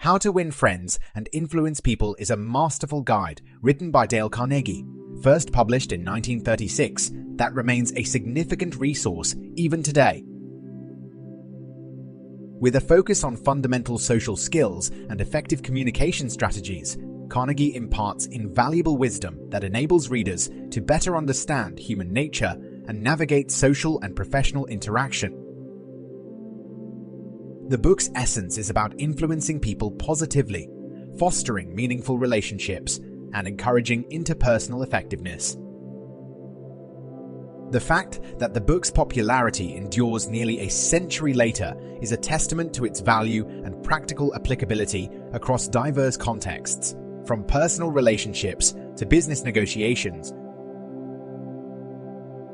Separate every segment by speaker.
Speaker 1: How to Win Friends and Influence People is a masterful guide written by Dale Carnegie, first published in 1936, that remains a significant resource even today. With a focus on fundamental social skills and effective communication strategies, Carnegie imparts invaluable wisdom that enables readers to better understand human nature and navigate social and professional interaction. The book's essence is about influencing people positively, fostering meaningful relationships, and encouraging interpersonal effectiveness. The fact that the book's popularity endures nearly a century later is a testament to its value and practical applicability across diverse contexts, from personal relationships to business negotiations.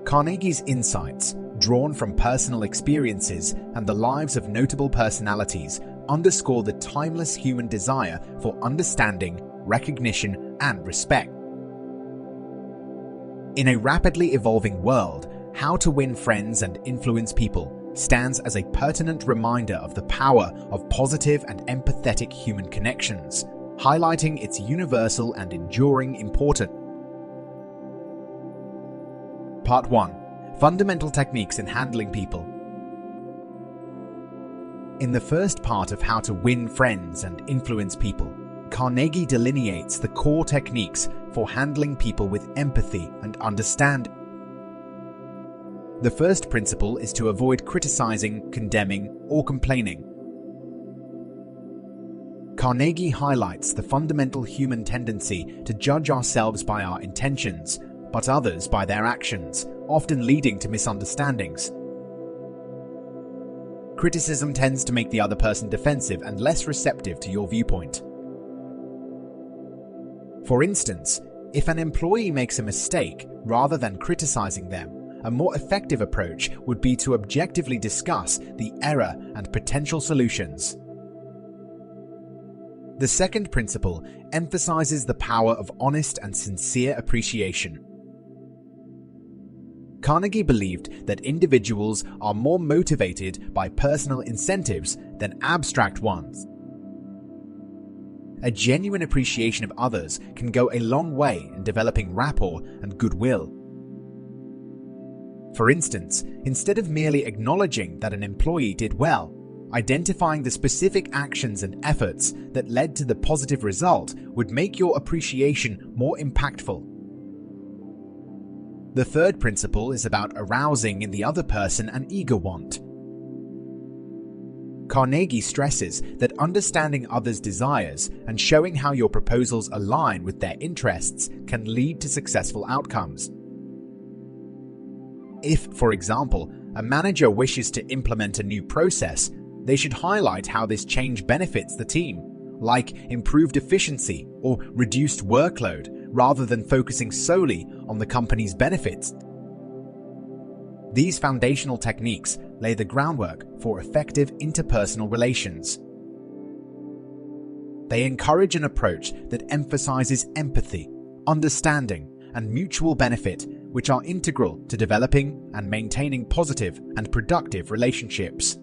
Speaker 1: Carnegie's insights, drawn from personal experiences and the lives of notable personalities, underscore the timeless human desire for understanding, recognition, and respect. In a rapidly evolving world, How to Win Friends and Influence People stands as a pertinent reminder of the power of positive and empathetic human connections, highlighting its universal and enduring importance. Part 1. Fundamental Techniques in Handling People. In the first part of How to Win Friends and Influence People, Carnegie delineates the core techniques for handling people with empathy and understanding. The first principle is to avoid criticizing, condemning, or complaining. Carnegie highlights the fundamental human tendency to judge ourselves by our intentions, but others by their actions, often leading to misunderstandings. Criticism tends to make the other person defensive and less receptive to your viewpoint. For instance, if an employee makes a mistake, rather than criticizing them, a more effective approach would be to objectively discuss the error and potential solutions. The second principle emphasizes the power of honest and sincere appreciation. Carnegie believed that individuals are more motivated by personal incentives than abstract ones. A genuine appreciation of others can go a long way in developing rapport and goodwill. For instance, instead of merely acknowledging that an employee did well, identifying the specific actions and efforts that led to the positive result would make your appreciation more impactful. The third principle is about arousing in the other person an eager want. Carnegie stresses that understanding others' desires and showing how your proposals align with their interests can lead to successful outcomes. If, for example, a manager wishes to implement a new process, they should highlight how this change benefits the team, like improved efficiency or reduced workload, rather than focusing solely on the company's benefits. These foundational techniques lay the groundwork for effective interpersonal relations. They encourage an approach that emphasizes empathy, understanding, and mutual benefit, which are integral to developing and maintaining positive and productive relationships.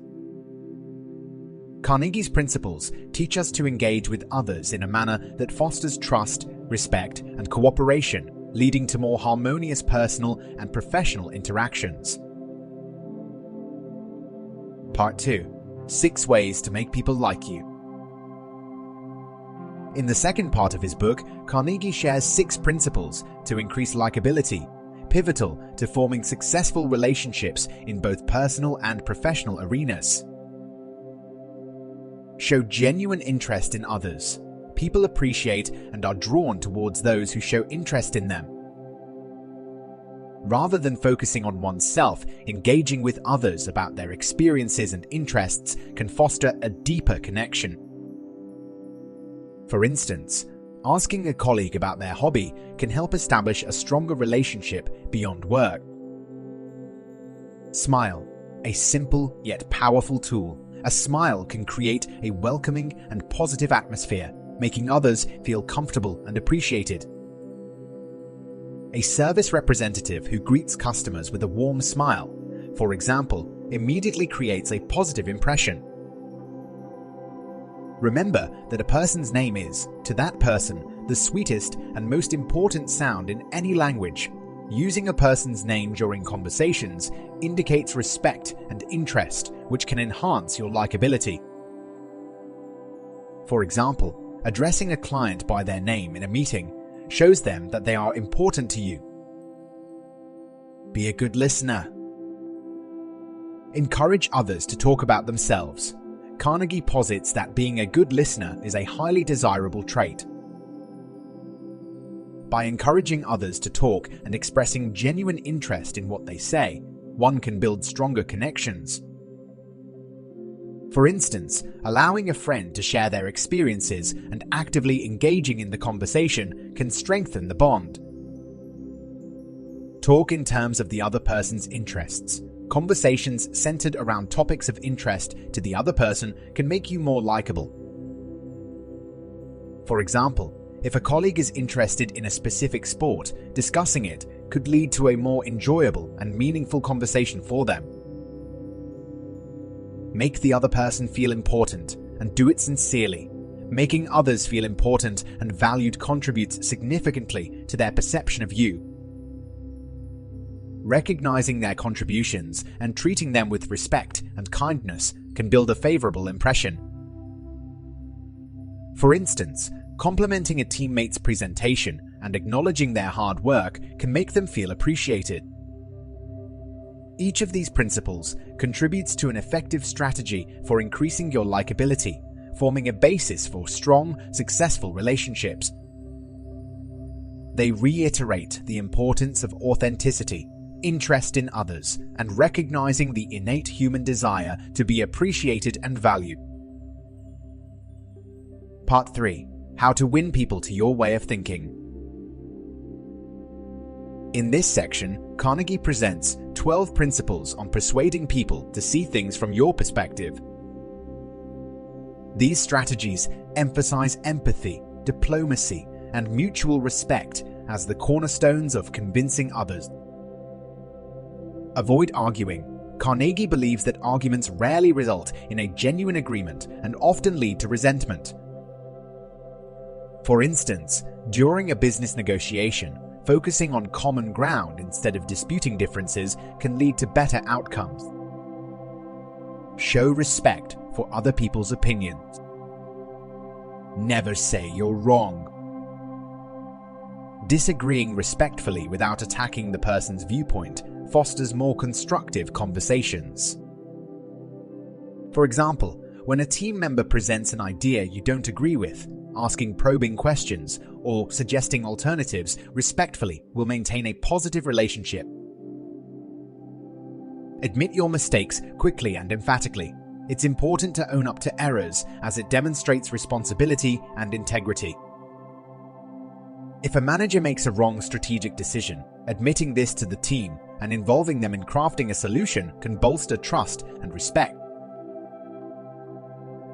Speaker 1: Carnegie's principles teach us to engage with others in a manner that fosters trust, respect, and cooperation, leading to more harmonious personal and professional interactions. Part 2. 6 Ways to Make People Like You. In the second part of his book, Carnegie shares 6 principles to increase likability, pivotal to forming successful relationships in both personal and professional arenas. Show genuine interest in others. People appreciate and are drawn towards those who show interest in them. Rather than focusing on oneself, engaging with others about their experiences and interests can foster a deeper connection. For instance, asking a colleague about their hobby can help establish a stronger relationship beyond work. Smile, a simple yet powerful tool. A smile can create a welcoming and positive atmosphere, making others feel comfortable and appreciated. A service representative who greets customers with a warm smile, for example, immediately creates a positive impression. Remember that a person's name is, to that person, the sweetest and most important sound in any language. Using a person's name during conversations indicates respect and interest, which can enhance your likability. For example, addressing a client by their name in a meeting shows them that they are important to you. Be a good listener. Encourage others to talk about themselves. Carnegie posits that being a good listener is a highly desirable trait. By encouraging others to talk and expressing genuine interest in what they say, one can build stronger connections. For instance, allowing a friend to share their experiences and actively engaging in the conversation can strengthen the bond. Talk in terms of the other person's interests. Conversations centered around topics of interest to the other person can make you more likable. For example, if a colleague is interested in a specific sport, discussing it could lead to a more enjoyable and meaningful conversation for them. Make the other person feel important and do it sincerely. Making others feel important and valued contributes significantly to their perception of you. Recognizing their contributions and treating them with respect and kindness can build a favorable impression. For instance, complimenting a teammate's presentation and acknowledging their hard work can make them feel appreciated. Each of these principles contributes to an effective strategy for increasing your likability, forming a basis for strong, successful relationships. They reiterate the importance of authenticity, interest in others, and recognizing the innate human desire to be appreciated and valued. Part 3. How to win people to your way of thinking. In this section, Carnegie presents 12 principles on persuading people to see things from your perspective. These strategies emphasize empathy, diplomacy, and mutual respect as the cornerstones of convincing others. Avoid arguing. Carnegie believes that arguments rarely result in a genuine agreement and often lead to resentment. For instance, during a business negotiation, focusing on common ground instead of disputing differences can lead to better outcomes. Show respect for other people's opinions. Never say you're wrong. Disagreeing respectfully without attacking the person's viewpoint fosters more constructive conversations. For example, when a team member presents an idea you don't agree with, asking probing questions or suggesting alternatives respectfully will maintain a positive relationship. Admit your mistakes quickly and emphatically. It's important to own up to errors as it demonstrates responsibility and integrity. If a manager makes a wrong strategic decision, admitting this to the team and involving them in crafting a solution can bolster trust and respect.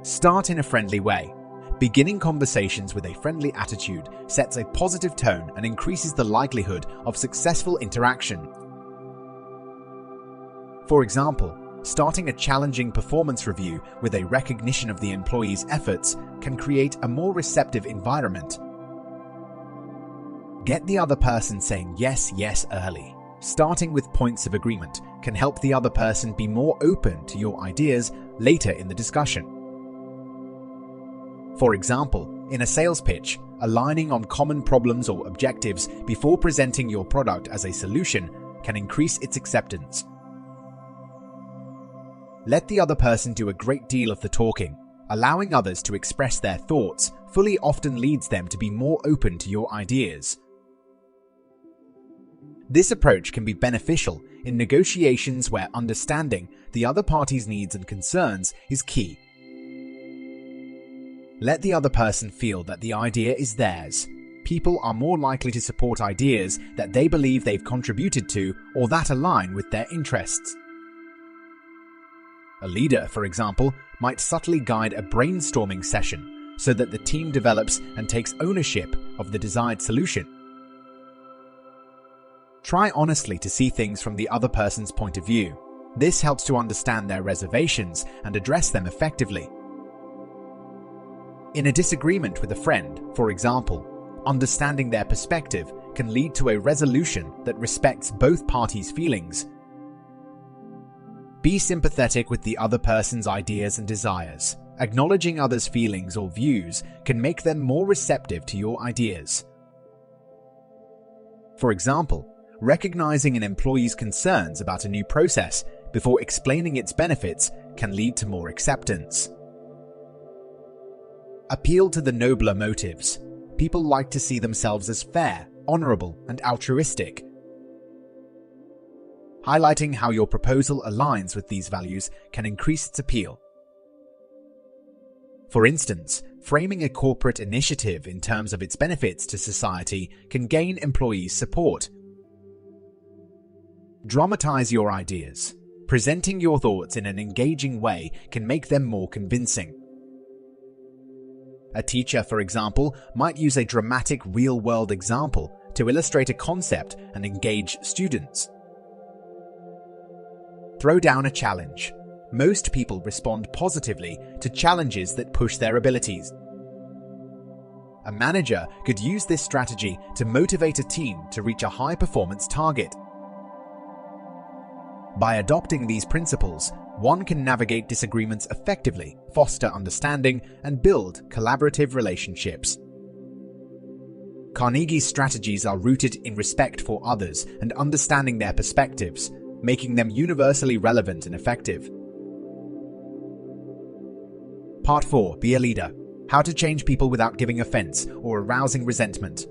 Speaker 1: Start in a friendly way. Beginning conversations with a friendly attitude sets a positive tone and increases the likelihood of successful interaction. For example, starting a challenging performance review with a recognition of the employee's efforts can create a more receptive environment. Get the other person saying yes early. Starting with points of agreement can help the other person be more open to your ideas later in the discussion. For example, in a sales pitch, aligning on common problems or objectives before presenting your product as a solution can increase its acceptance. Let the other person do a great deal of the talking. Allowing others to express their thoughts fully often leads them to be more open to your ideas. This approach can be beneficial in negotiations where understanding the other party's needs and concerns is key. Let the other person feel that the idea is theirs. People are more likely to support ideas that they believe they've contributed to or that align with their interests. A leader, for example, might subtly guide a brainstorming session so that the team develops and takes ownership of the desired solution. Try honestly to see things from the other person's point of view. This helps to understand their reservations and address them effectively. In a disagreement with a friend, for example, understanding their perspective can lead to a resolution that respects both parties' feelings. Be sympathetic with the other person's ideas and desires. Acknowledging others' feelings or views can make them more receptive to your ideas. For example, recognizing an employee's concerns about a new process before explaining its benefits can lead to more acceptance. Appeal to the nobler motives. People like to see themselves as fair, honorable, and altruistic. Highlighting how your proposal aligns with these values can increase its appeal. For instance, framing a corporate initiative in terms of its benefits to society can gain employees' support. Dramatize your ideas. Presenting your thoughts in an engaging way can make them more convincing. A teacher, for example, might use a dramatic real-world example to illustrate a concept and engage students. Throw down a challenge. Most people respond positively to challenges that push their abilities. A manager could use this strategy to motivate a team to reach a high-performance target. By adopting these principles, one can navigate disagreements effectively, foster understanding, and build collaborative relationships. Carnegie's strategies are rooted in respect for others and understanding their perspectives, making them universally relevant and effective. Part 4. Be a leader. How to change people without giving offense or arousing resentment.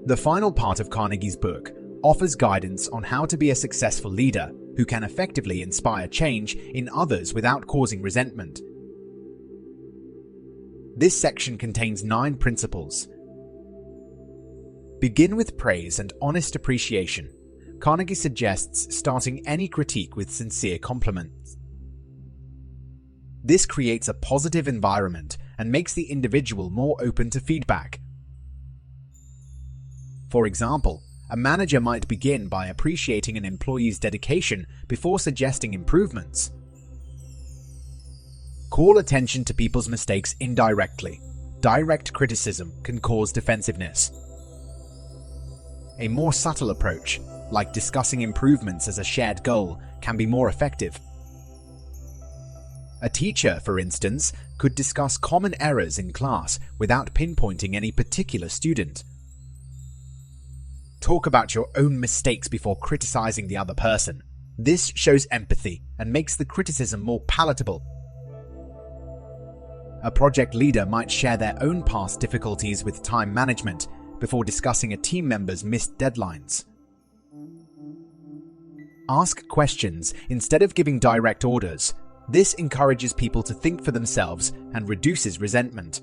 Speaker 1: The final part of Carnegie's book offers guidance on how to be a successful leader who can effectively inspire change in others without causing resentment. This section contains 9 principles. Begin with praise and honest appreciation. Carnegie suggests starting any critique with sincere compliments. This creates a positive environment and makes the individual more open to feedback. For example, a manager might begin by appreciating an employee's dedication before suggesting improvements. Call attention to people's mistakes indirectly. Direct criticism can cause defensiveness. A more subtle approach, like discussing improvements as a shared goal, can be more effective. A teacher, for instance, could discuss common errors in class without pinpointing any particular student. Talk about your own mistakes before criticizing the other person. This shows empathy and makes the criticism more palatable. A project leader might share their own past difficulties with time management before discussing a team member's missed deadlines. Ask questions instead of giving direct orders. This encourages people to think for themselves and reduces resentment.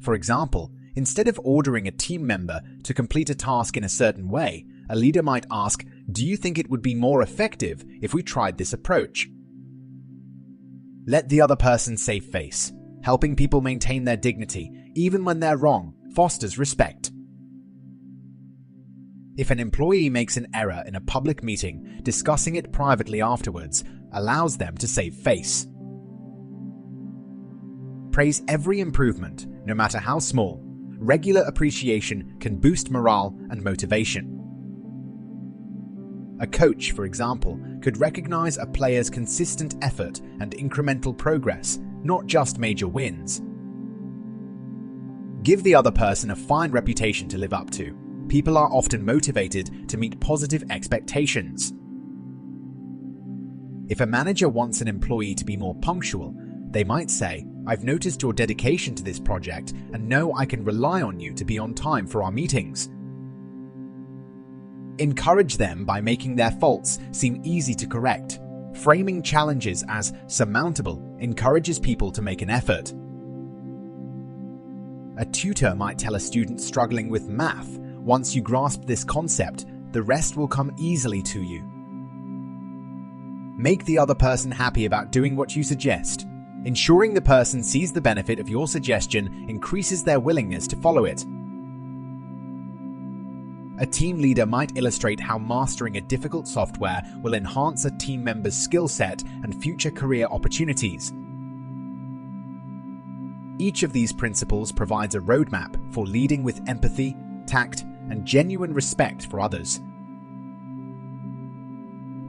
Speaker 1: For example, instead of ordering a team member to complete a task in a certain way, a leader might ask, "Do you think it would be more effective if we tried this approach?" Let the other person save face. Helping people maintain their dignity, even when they're wrong, fosters respect. If an employee makes an error in a public meeting, discussing it privately afterwards allows them to save face. Praise every improvement, no matter how small. Regular appreciation can boost morale and motivation. A coach, for example, could recognize a player's consistent effort and incremental progress, not just major wins. Give the other person a fine reputation to live up to. People are often motivated to meet positive expectations. If a manager wants an employee to be more punctual, they might say, "I've noticed your dedication to this project and know I can rely on you to be on time for our meetings." Encourage them by making their faults seem easy to correct. Framing challenges as surmountable encourages people to make an effort. A tutor might tell a student struggling with math, "Once you grasp this concept, the rest will come easily to you." Make the other person happy about doing what you suggest. Ensuring the person sees the benefit of your suggestion increases their willingness to follow it. A team leader might illustrate how mastering a difficult software will enhance a team member's skill set and future career opportunities. Each of these principles provides a roadmap for leading with empathy, tact, and genuine respect for others.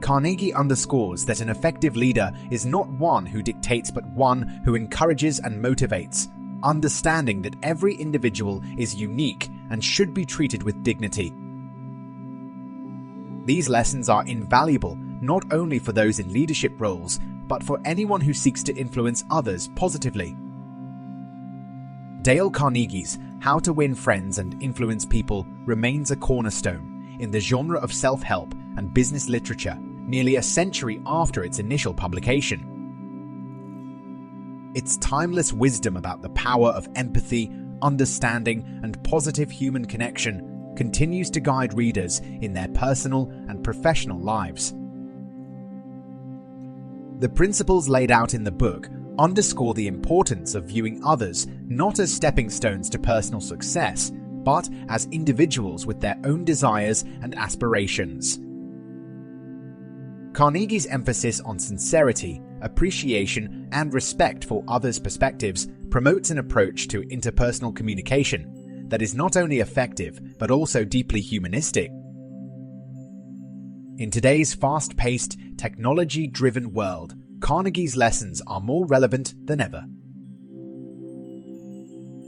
Speaker 1: Carnegie underscores that an effective leader is not one who dictates but one who encourages and motivates, understanding that every individual is unique and should be treated with dignity. These lessons are invaluable not only for those in leadership roles, but for anyone who seeks to influence others positively. Dale Carnegie's How to Win Friends and Influence People remains a cornerstone in the genre of self-help and business literature nearly a century after its initial publication. Its timeless wisdom about the power of empathy, understanding, and positive human connection continues to guide readers in their personal and professional lives. The principles laid out in the book underscore the importance of viewing others not as stepping stones to personal success, but as individuals with their own desires and aspirations. Carnegie's emphasis on sincerity, appreciation, and respect for others' perspectives promotes an approach to interpersonal communication that is not only effective but also deeply humanistic. In today's fast-paced, technology-driven world, Carnegie's lessons are more relevant than ever.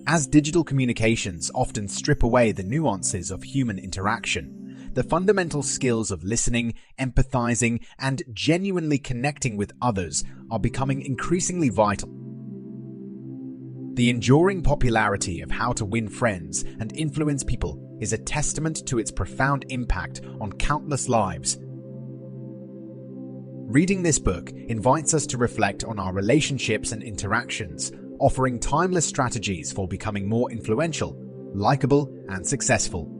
Speaker 1: As digital communications often strip away the nuances of human interaction, the fundamental skills of listening, empathizing, and genuinely connecting with others are becoming increasingly vital. The enduring popularity of How to Win Friends and Influence People is a testament to its profound impact on countless lives. Reading this book invites us to reflect on our relationships and interactions, offering timeless strategies for becoming more influential, likable, and successful.